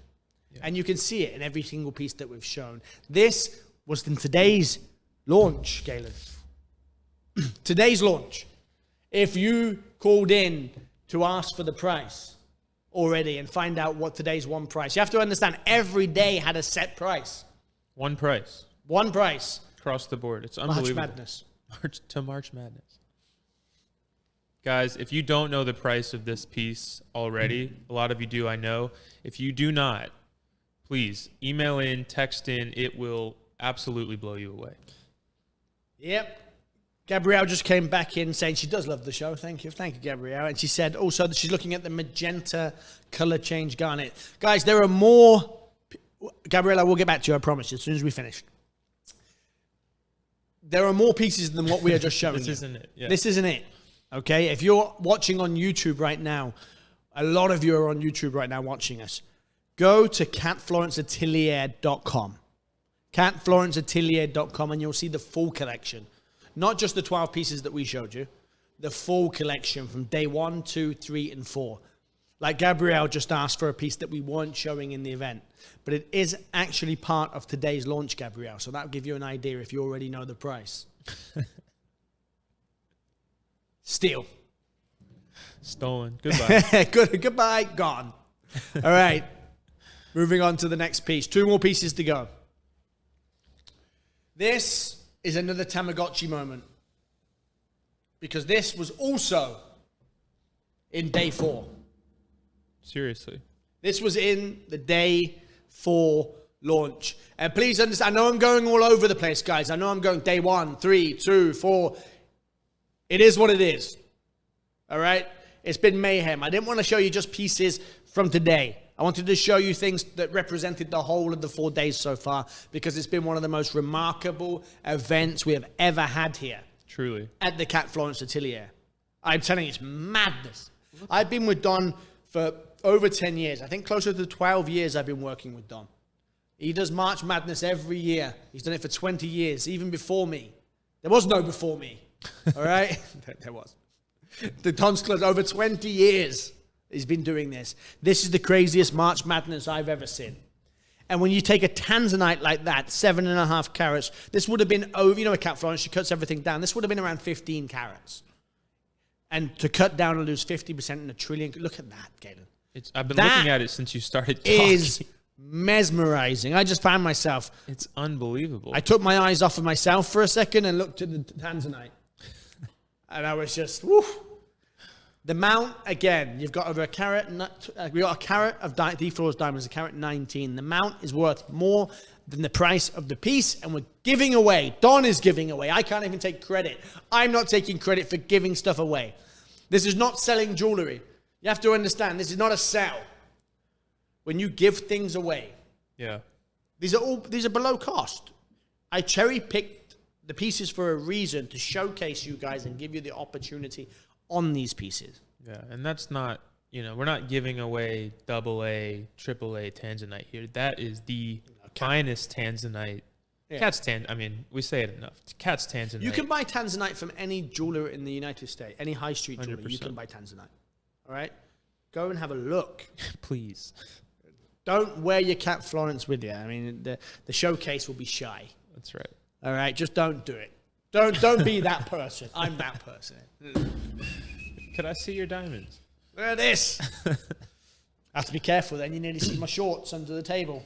S1: Yeah. And you can see it in every single piece that we've shown. This was in today's launch, Galen. Today's launch. If you called in to ask for the price already and find out what today's one price, you have to understand every day had a set price.
S2: One price.
S1: One price.
S2: Across the board. It's unbelievable.
S1: March Madness.
S2: March Madness. Guys, if you don't know the price of this piece already, a lot of you do, I know. If you do not, please email in, text in. It will absolutely blow you away.
S1: Yep. Gabrielle just came back in saying she does love the show. Thank you. Thank you, Gabrielle. And she said also that she's looking at the magenta color change garnet. Guys, there are more. Gabrielle, I will get back to you, I promise you, as soon as we finish. There are more pieces than what we are just showing
S2: This
S1: you.
S2: isn't it. Yeah.
S1: This isn't it. Okay? If you're watching on YouTube right now, a lot of you are on YouTube right now watching us. Go to catflorenceatelier.com. catflorenceatelier.com, and you'll see the full collection. Not just the 12 pieces that we showed you, the full collection from day 1, 2, 3, and 4. Like Gabrielle just asked for a piece that we weren't showing in the event, but it is actually part of today's launch, Gabrielle. So that'll give you an idea if you already know the price. Steal.
S2: Stolen. Goodbye.
S1: Goodbye. Gone. All right. Moving on to the next piece. 2 more pieces to go. This is another Tamagotchi moment, because this was also in day 4.
S2: Seriously.
S1: This was in the day 4 launch. And please understand, I know I'm going all over the place, guys. I know I'm going day 1, 3, 2, 4. It is what it is. All right? It's been mayhem. I didn't want to show you just pieces from today. I wanted to show you things that represented the whole of the 4 days so far, because it's been one of the most remarkable events we have ever had here.
S2: Truly.
S1: At the Cat Florence Atelier. I'm telling you, it's madness. I've been with Don for over 10 years. I think closer to 12 years I've been working with Don. He does March Madness every year. He's done it for 20 years, even before me. There was no before me. All right? There was. The Don's Club, over 20 years he's been doing this. This is the craziest March Madness I've ever seen. And when you take a tanzanite like that, 7.5 carats, this would have been over, you know, a Cat Florence, she cuts everything down. This would have been around 15 carats. And to cut down and lose 50% in a trillion, look at that, Galen.
S2: I've been looking at it since you started talking.
S1: Is mesmerizing. I just found myself.
S2: It's unbelievable.
S1: I took my eyes off of myself for a second and looked at the tanzanite. And I was just, woo. The mount, again, you've got over a carat, we got a carat of D-Flores diamonds, a carat 19. The mount is worth more than the price of the piece, and we're giving away. Don is giving away. I can't even take credit. I'm not taking credit for giving stuff away. This is not selling jewelry. You have to understand, this is not a sell. When you give things away,
S2: yeah,
S1: these are below cost. I cherry-picked the pieces for a reason, to showcase you guys and give you the opportunity on these pieces.
S2: Yeah, and that's not, we're not giving away AA, AAA tanzanite here. That is the finest tanzanite.
S1: Yeah.
S2: We say it enough. Cat's tanzanite.
S1: You can buy tanzanite from any jeweler in the United States, any high street jeweler.
S2: 100%.
S1: You can buy tanzanite. All right? Go and have a look.
S2: Please.
S1: Don't wear your Cat Florence with you. I mean, the showcase will be shy.
S2: That's right.
S1: All right? Just don't do it. Don't be that person. I'm that person.
S2: Could I see your diamonds?
S1: Look at this. I have to be careful then. You nearly see my shorts under the table.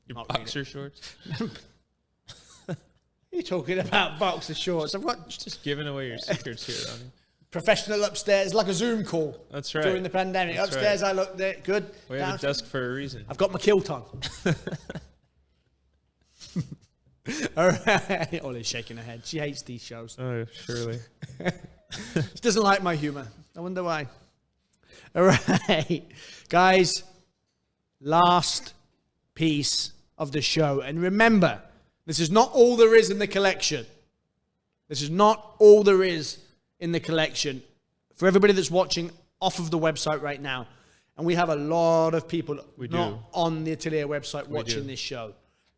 S2: Your boxer shorts?
S1: What are you talking about, boxer shorts? I've got
S2: Just giving away your secrets here, Ronnie.
S1: professional upstairs, like a Zoom call.
S2: That's right.
S1: During the pandemic.
S2: That's
S1: Upstairs,
S2: right.
S1: I looked there. Good.
S2: We have a desk for a reason.
S1: I've got my kilt on. All right. Ollie's shaking her head. She hates these shows.
S2: Oh, surely.
S1: She doesn't like my humor. I wonder why. All right. Guys, last piece of the show. And remember, this is not all there is in the collection. This is not all there is in the collection. For everybody that's watching off of the website right now, and we have a lot of people not on the Atelier website watching this show.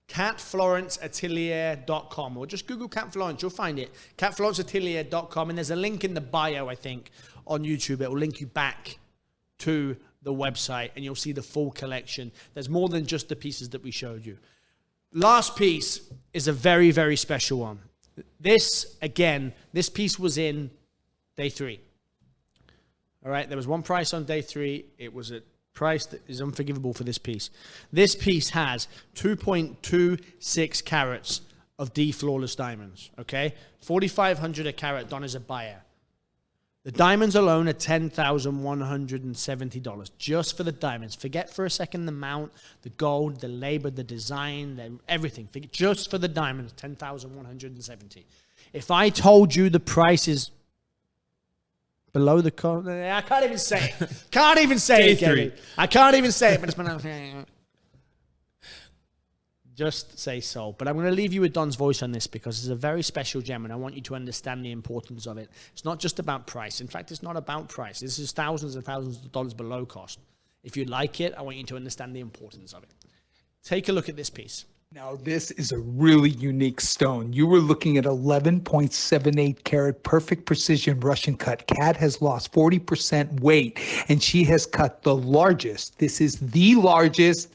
S1: catflorenceatelier.com, or just Google Cat Florence, you'll find it. catflorenceatelier.com, and there's a link in the bio, I think, on YouTube. It will link you back to the website, and you'll see the full collection. There's more than just the pieces that we showed you. Last piece is a very, very special one. This piece was in day 3. All right, there was one price on day 3. It was a price that is unforgivable for this piece. This piece has 2.26 carats of D flawless diamonds, okay? 4,500 a carat, Don is a buyer. The diamonds alone are $10,170 just for the diamonds. Forget for a second the mount, the gold, the labor, the design, everything. Forget just for the diamonds, $10,170. If I told you the price is below the cost, I can't even say it. Can't even say it, Gary. I can't even say it, but it's been just say so. But I'm going to leave you with Don's voice on this because it's a very special gem and I want you to understand the importance of it. It's not just about price. In fact, it's not about price. This is thousands and thousands of dollars below cost. If you like it, I want you to understand the importance of it. Take a look at this piece.
S3: Now, this is a really unique stone. You were looking at 11.78 carat perfect precision Russian cut. Kat has lost 40% weight and she has cut the largest. This is the largest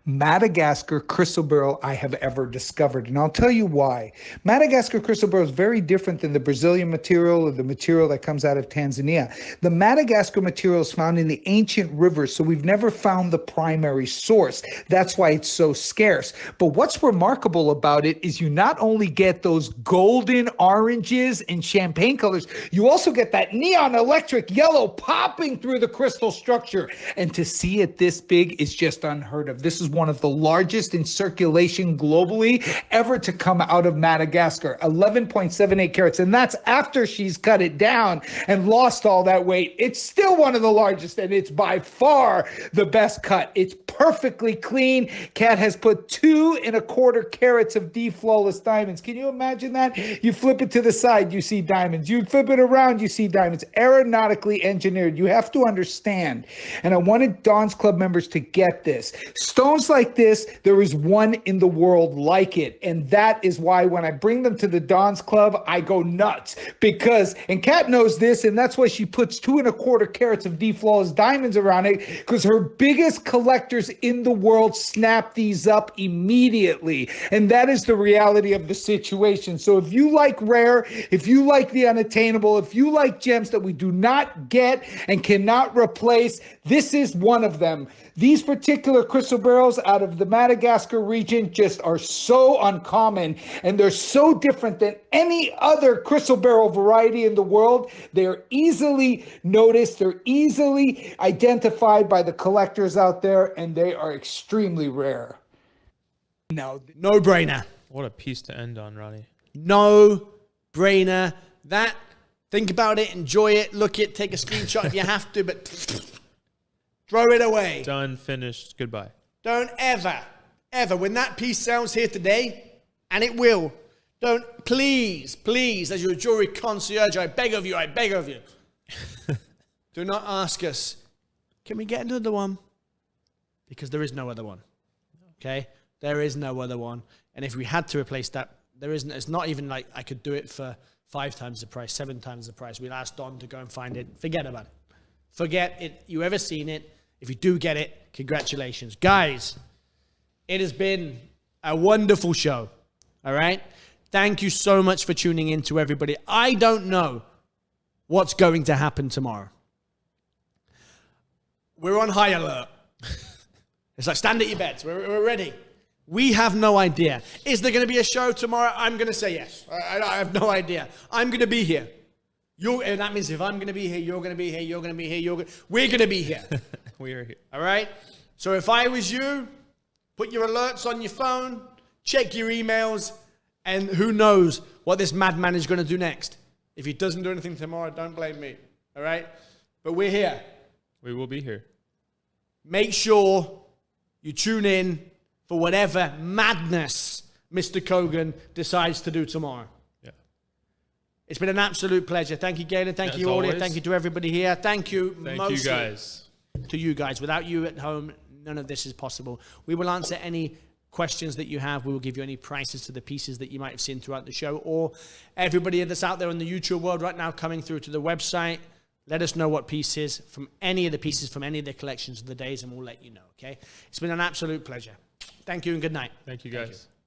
S3: Madagascar crystal beryl I have ever discovered. And I'll tell you why. Madagascar crystal beryl is very different than the Brazilian material or the material that comes out of Tanzania. The Madagascar material is found in the ancient rivers, so we've never found the primary source. That's why it's so scarce. But what's remarkable about it is you not only get those golden oranges and champagne colors, you also get that neon electric yellow popping through the crystal structure. And to see it this big is just unheard of. This is one of the largest in circulation globally ever to come out of Madagascar, 11.78 carats. And that's after she's cut it down and lost all that weight. It's still one of the largest, and it's by far the best cut. It's perfectly clean. Kat has put 2.25 carats of D flawless diamonds. Can you imagine that? You flip it to the side, you see diamonds. You flip it around, you see diamonds. Aeronautically engineered. You have to understand. And I wanted Don's Club members to get this. Stones like this, there is one in the world like it. And that is why when I bring them to the Don's Club, I go nuts. Because, and Kat knows this, and that's why she puts 2.25 carats of D flawless diamonds around it, because her biggest collectors in the world snap these up immediately. And that is the reality of the situation. So if you like rare, if you like the unattainable, if you like gems that we do not get and cannot replace, this is one of them. These particular crystal beryls out of the Madagascar region just are so uncommon, and they're so different than any other crystal beryl variety in the world. They're easily noticed, they're easily identified by the collectors out there, and they are extremely rare. Now,
S1: no brainer.
S2: What a piece to end on, Ronnie.
S1: No brainer. That, think about it, enjoy it, look it, take a screenshot if you have to, but throw it away.
S2: Done, finished, goodbye.
S1: Don't ever, when that piece sells here today, and it will, don't, please, as your jewelry concierge, I beg of you, do not ask us, can we get another one? Because there is no other one, okay? There is no other one. And if we had to replace that, there isn't, it's not even like I could do it for 5 times the price, 7 times the price. We'll ask Don to go and find it. Forget about it. Forget it. You ever seen it? If you do get it, congratulations. Guys, it has been a wonderful show, all right? Thank you so much for tuning in to everybody. I don't know what's going to happen tomorrow. We're on high alert. It's like, stand at your beds. We're ready. We have no idea. Is there going to be a show tomorrow? I'm going to say yes. I have no idea. I'm going to be here. And that means if I'm going to be here, you're going to be here, you're going to be here, we're going to be here.
S2: We are here.
S1: All right? So if I was you, put your alerts on your phone, check your emails, and who knows what this madman is going to do next. If he doesn't do anything tomorrow, don't blame me. All right? But we're here.
S2: We will be here.
S1: Make sure you tune in for whatever madness Mr. Kogan decides to do tomorrow.
S2: Yeah.
S1: It's been an absolute pleasure. Thank you, Galen. Thank you, audience. Thank you to everybody here. Thank you,
S2: Thank you guys.
S1: To you guys. Without you at home, none of this is possible. We will answer any questions that you have. We will give you any prices to the pieces that you might have seen throughout the show, or everybody that's out there in the YouTube world right now coming through to the website. Let us know what pieces from any of the pieces from any of the collections of the days, and we'll let you know, okay? It's been an absolute pleasure. Thank you and good night.
S2: Thank you, guys. Thank you.